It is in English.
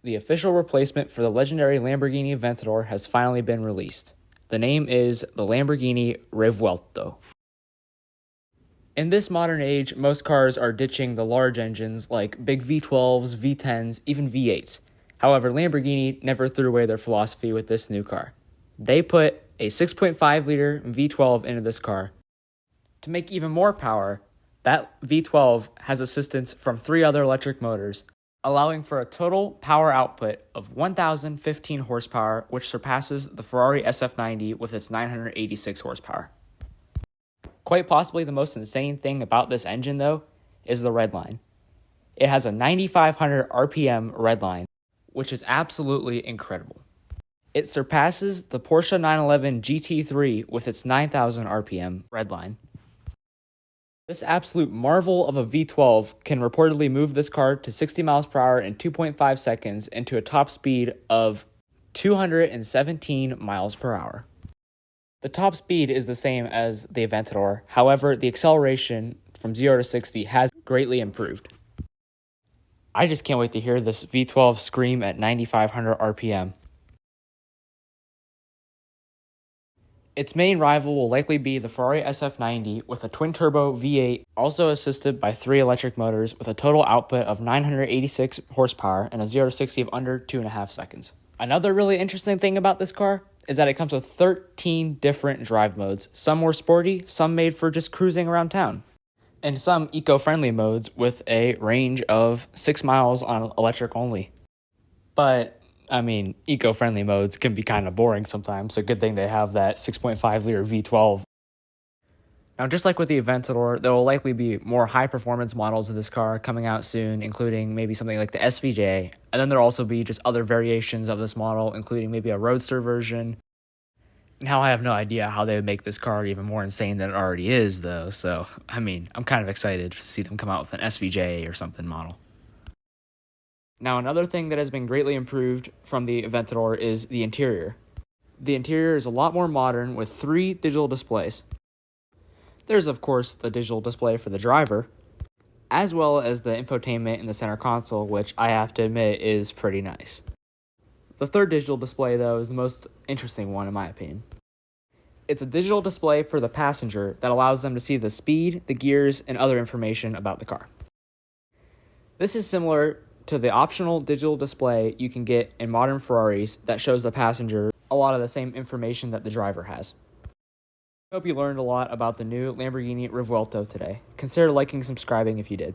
the official replacement for the legendary Lamborghini Aventador has finally been released. The name is the Lamborghini Revuelto. In this modern age, most cars are ditching the large engines like big V12s, V10s, even V8s. However, Lamborghini never threw away their philosophy with this new car. They put a 6.5-liter V12 into this car. To make even more power, that V12 has assistance from 3 other electric motors, allowing for a total power output of 1,015 horsepower, which surpasses the Ferrari SF90 with its 986 horsepower. Quite possibly the most insane thing about this engine, though, is the redline. It has a 9,500 RPM redline, which is absolutely incredible. It surpasses the Porsche 911 GT3 with its 9,000 RPM redline. This absolute marvel of a V12 can reportedly move this car to 60 miles per hour in 2.5 seconds into a top speed of 217 miles per hour. The top speed is the same as the Aventador, however, the acceleration from 0 to 60 has greatly improved. I just can't wait to hear this V12 scream at 9,500 RPM. Its main rival will likely be the Ferrari SF90 with a twin-turbo V8, also assisted by 3 electric motors with a total output of 986 horsepower and a 0 to 60 of under 2.5 seconds. Another really interesting thing about this car is that it comes with 13 different drive modes, some more sporty, some made for just cruising around town, and some eco-friendly modes with a range of 6 miles on electric only. But eco-friendly modes can be kind of boring sometimes, so good thing they have that 6.5-liter V12. Now, just like with the Aventador, there will likely be more high-performance models of this car coming out soon, including maybe something like the SVJ, and then there'll also be just other variations of this model, including maybe a roadster version. Now, I have no idea how they would make this car even more insane than it already is, though, so, I'm kind of excited to see them come out with an SVJ or something model. Now, another thing that has been greatly improved from the Aventador is the interior. The interior is a lot more modern with 3 digital displays. There's, of course, the digital display for the driver, as well as the infotainment in the center console, which I have to admit is pretty nice. The third digital display, though, is the most interesting one in my opinion. It's a digital display for the passenger that allows them to see the speed, the gears, and other information about the car. This is similar to the optional digital display you can get in modern Ferraris that shows the passenger a lot of the same information that the driver has. I hope you learned a lot about the new Lamborghini Revuelto today. Consider liking and subscribing if you did.